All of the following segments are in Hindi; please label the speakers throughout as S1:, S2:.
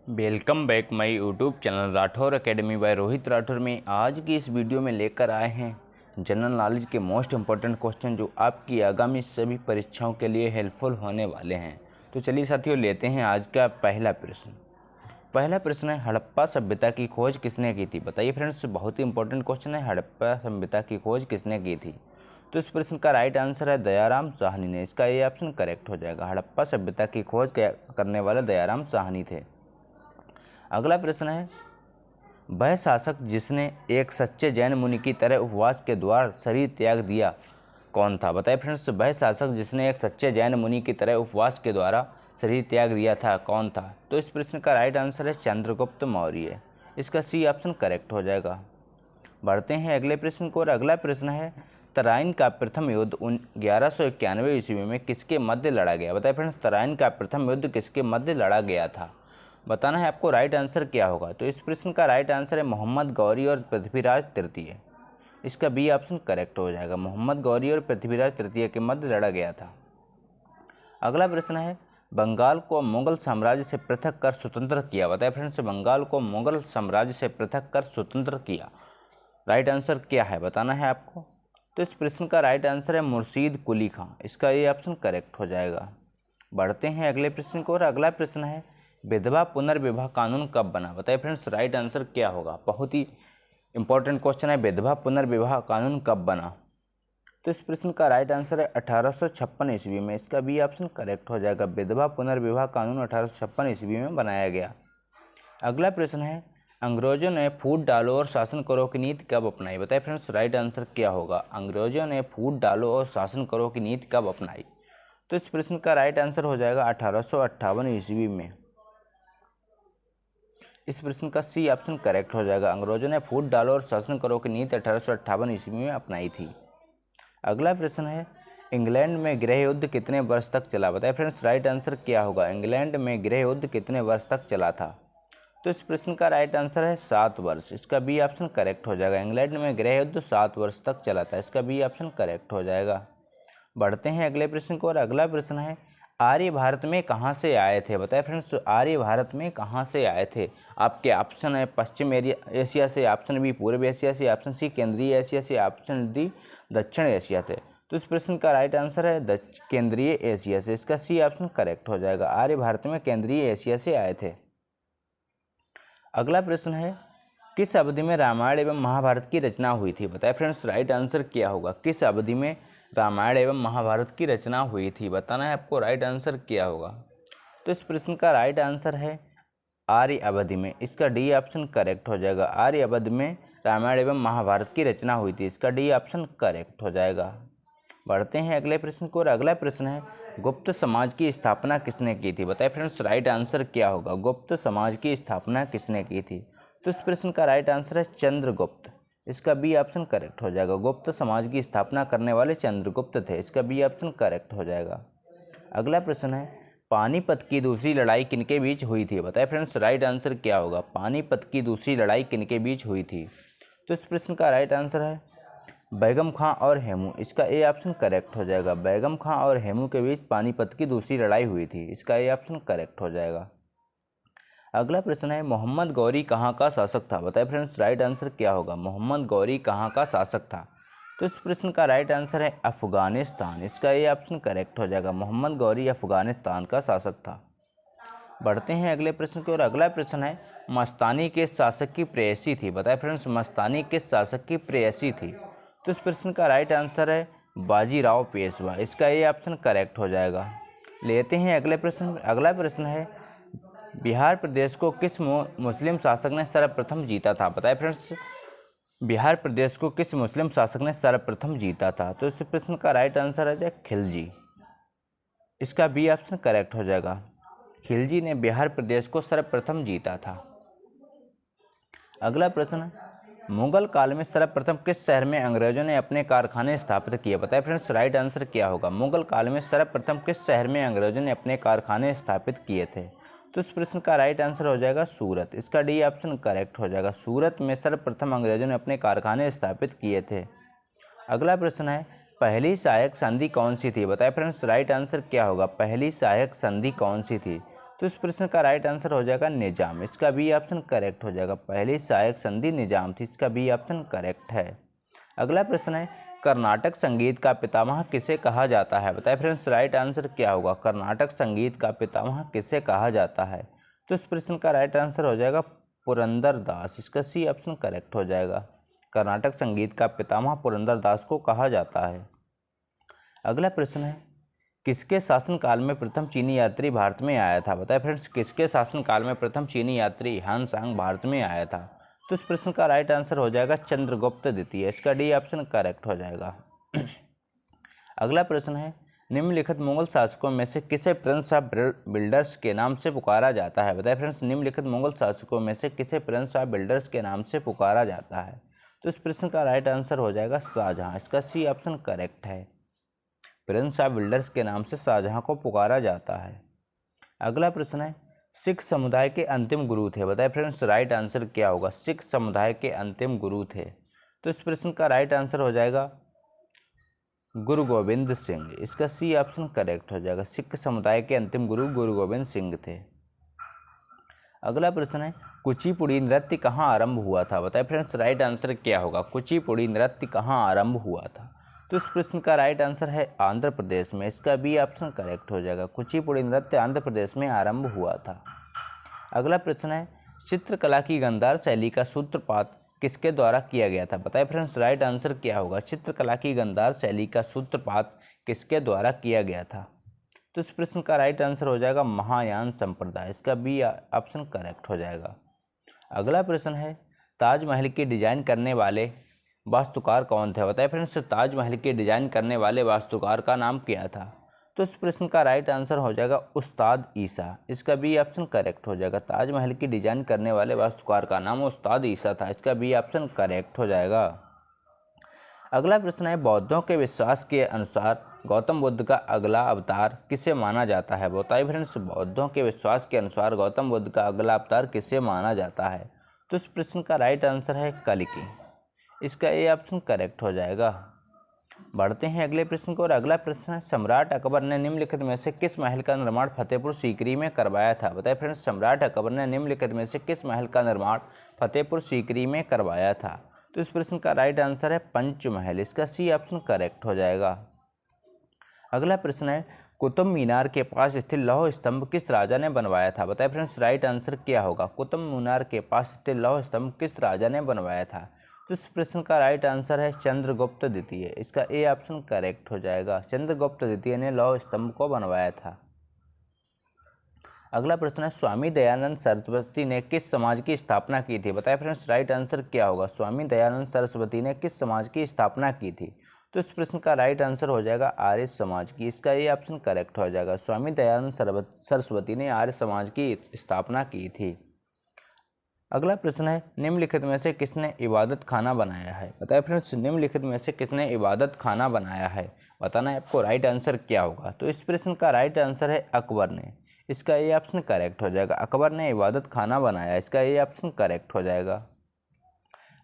S1: Welcome back my YouTube channel Rathore Academy by Rohit Rathore में आज की इस वीडियो में लेकर आए हैं जनरल नॉलेज के मोस्ट इम्पोर्टेंट क्वेश्चन जो आपकी आगामी सभी परीक्षाओं के लिए हेल्पफुल होने वाले हैं। तो चलिए साथियों लेते हैं आज का पहला प्रश्न। पहला प्रश्न है, हड़प्पा सभ्यता की खोज किसने की थी? बताइए फ्रेंड्स, बहुत ही इंपॉर्टेंट क्वेश्चन है। हड़प्पा सभ्यता की खोज किसने की थी? तो इस प्रश्न का राइट आंसर है दयाराम साहनी ने। इसका ये ऑप्शन करेक्ट हो जाएगा। हड़प्पा सभ्यता की खोज करने वाले दयाराम साहनी थे। अगला प्रश्न है, वह शासक जिसने एक सच्चे जैन मुनि की तरह उपवास के द्वारा शरीर त्याग दिया कौन था? बताइए फ्रेंड्स, वह शासक जिसने एक सच्चे जैन मुनि की तरह उपवास के द्वारा शरीर त्याग दिया था कौन था? तो इस प्रश्न का राइट आंसर है चंद्रगुप्त मौर्य। इसका सी ऑप्शन करेक्ट हो जाएगा। बढ़ते हैं अगले प्रश्न को और अगला प्रश्न है, तराइन का प्रथम युद्ध 1191 ईस्वी में किसके मध्य लड़ा गया? बताइए फ्रेंड्स, तराइन का प्रथम युद्ध किसके मध्य लड़ा गया था? बताना है आपको राइट आंसर क्या होगा। तो इस प्रश्न का राइट आंसर है मोहम्मद गौरी और पृथ्वीराज तृतीय। इसका बी ऑप्शन करेक्ट हो जाएगा। मोहम्मद गौरी और पृथ्वीराज तृतीय के मध्य लड़ा गया था। अगला प्रश्न है, बंगाल को मुगल साम्राज्य से पृथक कर स्वतंत्र किया। बताए फ्रेंड्स, बंगाल को मुगल साम्राज्य से पृथक कर स्वतंत्र किया। राइट आंसर क्या है बताना है आपको। तो इस प्रश्न का राइट आंसर है मुर्शीद कुली खां। इसका ये ऑप्शन करेक्ट हो जाएगा। बढ़ते हैं अगले प्रश्न को और अगला प्रश्न है, विधवा पुनर्विवाह कानून कब बना? बताइए फ्रेंड्स, राइट आंसर क्या होगा। बहुत ही इंपॉर्टेंट क्वेश्चन है, विधवा पुनर्विवाह कानून कब बना? तो इस प्रश्न का राइट आंसर है 1856 ईस्वी में। इसका बी ऑप्शन करेक्ट हो जाएगा। विधवा पुनर्विवाह कानून 1856 ईस्वी में बनाया गया। अगला प्रश्न है, अंग्रेजों ने फूट डालो और शासन करो की नीति कब अपनाई? बताइए फ्रेंड्स, राइट आंसर क्या होगा। अंग्रेजों ने फूट डालो और शासन करो की नीति कब अपनाई? तो इस प्रश्न का राइट आंसर हो जाएगा 1858 ईस्वी में। इस प्रश्न का सी ऑप्शन करेक्ट हो जाएगा। अंग्रेजों ने फूट डालो और शासन करो की नीति 1858 ईस्वी में अपनाई थी। अगला प्रश्न है, इंग्लैंड में गृह युद्ध कितने वर्ष तक चला? बताइए फ्रेंड्स, राइट आंसर क्या होगा। इंग्लैंड में गृह युद्ध कितने वर्ष तक चला था? तो इस प्रश्न का राइट आंसर है 7 वर्ष। इसका बी ऑप्शन करेक्ट हो जाएगा। इंग्लैंड में गृह युद्ध 7 वर्ष तक चला था। इसका बी ऑप्शन करेक्ट हो जाएगा। बढ़ते हैं अगले प्रश्न को और अगला प्रश्न है, आर्य भारत में कहाँ से आए थे? बताएं फ्रेंड्स, आर्य भारत में कहाँ से आए थे? आपके ऑप्शन है पश्चिम एशिया से, ऑप्शन बी पूर्व एशिया से, ऑप्शन सी केंद्रीय एशिया से, ऑप्शन डी दक्षिण एशिया से। तो इस प्रश्न का राइट आंसर है केंद्रीय एशिया से। इसका सी ऑप्शन करेक्ट हो जाएगा। आर्य भारत में केंद्रीय एशिया से आए थे। अगला प्रश्न है, किस अवधि में रामायण एवं महाभारत की रचना हुई थी? बताएं फ्रेंड्स, राइट आंसर क्या होगा। किस अवधि में रामायण एवं महाभारत की रचना हुई थी? बताना है आपको राइट आंसर क्या होगा। तो इस प्रश्न का राइट आंसर है आर्य अवधि में। इसका डी ऑप्शन करेक्ट हो जाएगा। आर्य अवधि में रामायण एवं महाभारत की रचना हुई थी। इसका डी ऑप्शन करेक्ट हो जाएगा। बढ़ते हैं अगले प्रश्न को और अगला प्रश्न है, गुप्त समाज की स्थापना किसने की थी? बताइए फ्रेंड्स, राइट आंसर क्या होगा। गुप्त समाज की स्थापना किसने की थी? तो इस प्रश्न का राइट आंसर है चंद्रगुप्त। इसका बी ऑप्शन करेक्ट हो जाएगा। गुप्त समाज की स्थापना करने वाले चंद्रगुप्त थे। इसका बी ऑप्शन करेक्ट हो जाएगा। अगला प्रश्न है, पानीपत की दूसरी लड़ाई किनके बीच हुई थी? बताइए फ्रेंड्स, राइट आंसर क्या होगा। पानीपत की दूसरी लड़ाई किनके बीच हुई थी? तो इस प्रश्न का राइट आंसर है बैगम खां और हेमू। इसका ए ऑप्शन करेक्ट हो जाएगा। बैगम खां और हेमू के बीच पानीपत की दूसरी लड़ाई हुई थी। इसका ए ऑप्शन करेक्ट हो जाएगा। अगला प्रश्न है, मोहम्मद गौरी कहाँ का शासक था? बताइए फ्रेंड्स, राइट आंसर क्या होगा। मोहम्मद गौरी कहाँ का शासक था? तो इस प्रश्न का राइट आंसर है अफगानिस्तान। इसका ये ऑप्शन करेक्ट हो जाएगा। मोहम्मद गौरी अफगानिस्तान का शासक था। बढ़ते हैं अगले प्रश्न की और अगला प्रश्न है, मस्तानी के शासक की प्रेयसी थी? बताएं फ्रेंड्स, मस्तानी के शासक की प्रेयसी थी? तो इस प्रश्न का राइट आंसर है बाजीराव पेशवा। इसका ये ऑप्शन करेक्ट हो जाएगा। लेते हैं अगले प्रश्न। अगला प्रश्न है, बिहार प्रदेश को किस मुस्लिम शासक ने सर्वप्रथम जीता था? बताएं फ्रेंड्स, बिहार प्रदेश को किस मुस्लिम शासक ने सर्वप्रथम जीता था? तो इस प्रश्न का राइट आंसर है खिलजी। इसका बी ऑप्शन करेक्ट हो जाएगा। खिलजी ने बिहार प्रदेश को सर्वप्रथम जीता था। अगला प्रश्न, मुगल काल में सर्वप्रथम किस शहर में अंग्रेजों ने अपने कारखाने स्थापित किए? बताएं फ्रेंड्स, राइट आंसर क्या होगा। मुगल काल में सर्वप्रथम किस शहर में अंग्रेजों ने अपने कारखाने स्थापित किए थे? तो इस प्रश्न का राइट आंसर हो जाएगा सूरत। इसका डी ऑप्शन करेक्ट हो जाएगा। सूरत में सर्वप्रथम अंग्रेजों ने अपने कारखाने स्थापित किए थे। अगला प्रश्न है, पहली सहायक संधि कौन सी थी? बताएं फ्रेंड्स, राइट आंसर क्या होगा। पहली सहायक संधि कौन सी थी? तो इस प्रश्न का राइट आंसर हो जाएगा निजाम, इसका बी ऑप्शन करेक्ट हो जाएगा। पहली सहायक संधि निजाम थी, इसका बी ऑप्शन करेक्ट है। अगला प्रश्न है कर्नाटक संगीत का पितामह किसे कहा जाता है? बताइए फ्रेंड्स राइट आंसर क्या होगा? कर्नाटक संगीत का पितामह किसे कहा जाता है? तो इस प्रश्न का राइट आंसर हो जाएगा पुरंदर दास, इसका सी ऑप्शन करेक्ट हो जाएगा। कर्नाटक संगीत का पितामह पुरंदर दास को कहा जाता है। अगला प्रश्न है किसके शासनकाल में प्रथम चीनी यात्री भारत में आया था? बताइए फ्रेंड्स किसके शासनकाल में प्रथम चीनी यात्री हानसांग भारत में आया था? तो इस प्रश्न का राइट आंसर हो जाएगा चंद्रगुप्त द्वितीय, इसका डी ऑप्शन करेक्ट हो जाएगा। अगला प्रश्न है निम्नलिखित मुगल शासकों में से किसे प्रिंस ऑफ बिल्डर्स के नाम से पुकारा जाता है? बताइए फ्रेंड्स निम्नलिखित मुगल शासकों में से किसे प्रिंस ऑफ बिल्डर्स के नाम से पुकारा जाता है? तो इस प्रश्न का राइट आंसर हो जाएगा शाहजहां, इसका सी ऑप्शन करेक्ट है। प्रिंस ऑफ बिल्डर्स के नाम से शाहजहां को पुकारा जाता है। अगला प्रश्न है सिख समुदाय के अंतिम गुरु थे? बताइए फ्रेंड्स राइट आंसर क्या होगा? सिख समुदाय के अंतिम गुरु थे, तो इस प्रश्न का राइट आंसर हो जाएगा गुरु गोविंद सिंह, इसका सी ऑप्शन करेक्ट हो जाएगा। सिख समुदाय के अंतिम गुरु गुरु गोविंद सिंह थे। अगला प्रश्न है कुचिपुड़ी नृत्य कहाँ आरंभ हुआ था? बताइए फ्रेंड्स राइट आंसर क्या होगा? कुचिपुड़ी नृत्य कहाँ आरंभ हुआ था? तो इस प्रश्न का राइट आंसर है आंध्र प्रदेश में, इसका बी ऑप्शन करेक्ट हो जाएगा। कुचिपुड़ी नृत्य आंध्र प्रदेश में आरंभ हुआ था। अगला प्रश्न है चित्रकला की गांधार शैली का सूत्रपात किसके द्वारा किया गया था? बताइए फ्रेंड्स राइट आंसर क्या होगा? चित्रकला की गांधार शैली का सूत्रपात किसके द्वारा किया गया था? तो इस प्रश्न का राइट आंसर हो जाएगा महायान संप्रदाय, इसका बी ऑप्शन करेक्ट हो जाएगा। अगला प्रश्न है ताजमहल की डिजाइन करने वाले वास्तुकार कौन थे? बताइए फ्रेंड्स ताजमहल की डिजाइन करने वाले वास्तुकार का नाम क्या था? तो इस प्रश्न का राइट आंसर हो जाएगा उस्ताद ईसा, इसका बी ऑप्शन करेक्ट हो जाएगा। ताजमहल की डिजाइन करने वाले वास्तुकार का नाम उस्ताद ईसा था, इसका बी ऑप्शन करेक्ट हो जाएगा। अगला प्रश्न है बौद्धों के विश्वास के अनुसार गौतम बुद्ध का अगला अवतार किसे माना जाता है? बताइए फ्रेंड्स बौद्धों के विश्वास के अनुसार गौतम बुद्ध का अगला अवतार किसे माना जाता है? तो इस प्रश्न का राइट आंसर है कल्कि, इसका ए ऑप्शन करेक्ट हो जाएगा। बढ़ते हैं अगले प्रश्न को, और अगला प्रश्न है सम्राट अकबर ने निम्नलिखित में से किस महल का निर्माण फतेहपुर सीकरी में करवाया था? बताइए फ्रेंड्स सम्राट अकबर ने निम्नलिखित में से किस महल का निर्माण फतेहपुर सीकरी में करवाया था? तो इस प्रश्न का राइट आंसर है पंचमहल, इसका सी ऑप्शन करेक्ट हो जाएगा। अगला प्रश्न है कुतुब मीनार के पास स्थित लौह स्तंभ किस राजा ने बनवाया था? बताइए फ्रेंड्स राइट आंसर क्या होगा? कुतुब मीनार के पास स्थित लौह स्तंभ किस राजा ने बनवाया था? तो इस प्रश्न का राइट आंसर है चंद्रगुप्त द्वितीय, इसका ए ऑप्शन करेक्ट हो जाएगा। चंद्रगुप्त द्वितीय ने लौह स्तंभ को बनवाया था। अगला प्रश्न है स्वामी दयानंद सरस्वती ने किस समाज की स्थापना की थी? बताइए फ्रेंड्स राइट आंसर क्या होगा? स्वामी दयानंद सरस्वती ने किस समाज की स्थापना की थी? तो इस प्रश्न का राइट आंसर हो जाएगा आर्य समाज की, इसका ये ऑप्शन करेक्ट हो जाएगा। स्वामी दयानंद सरस्वती ने आर्य समाज की स्थापना की थी। अगला प्रश्न है निम्नलिखित में से किसने इबादत खाना बनाया है? बताइए फ्रेंड्स निम्नलिखित में से किसने इबादत खाना बनाया है? बताना है आपको राइट आंसर क्या होगा। तो इस प्रश्न का राइट आंसर है अकबर ने, इसका ये ऑप्शन करेक्ट हो जाएगा। अकबर ने इबादत खाना बनाया, इसका ये ऑप्शन करेक्ट हो जाएगा।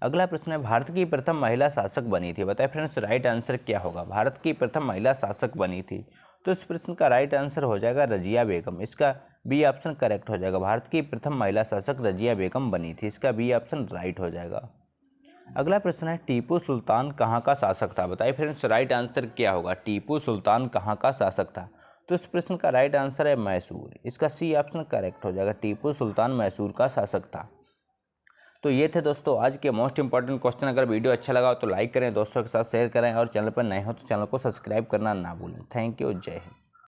S1: अगला प्रश्न है भारत की प्रथम महिला शासक बनी थी? बताइए फ्रेंड्स राइट आंसर क्या होगा? भारत की प्रथम महिला शासक बनी थी, तो इस प्रश्न का राइट आंसर हो जाएगा रजिया बेगम, इसका बी ऑप्शन करेक्ट हो जाएगा। भारत की प्रथम महिला शासक रजिया बेगम बनी थी, इसका बी ऑप्शन राइट हो जाएगा। अगला प्रश्न है टीपू सुल्तान कहाँ का शासक था? बताइए फ्रेंड्स राइट आंसर क्या होगा? टीपू सुल्तान कहाँ का शासक था? तो इस प्रश्न का राइट आंसर है मैसूर, इसका सी ऑप्शन करेक्ट हो जाएगा। टीपू सुल्तान मैसूर का शासक था। तो ये थे दोस्तों आज के मोस्ट इंपॉर्टेंट क्वेश्चन। अगर वीडियो अच्छा लगा तो लाइक करें, दोस्तों के साथ शेयर करें, और चैनल पर नए हो तो चैनल को सब्सक्राइब करना ना भूलें। थैंक यू, जय हिंद।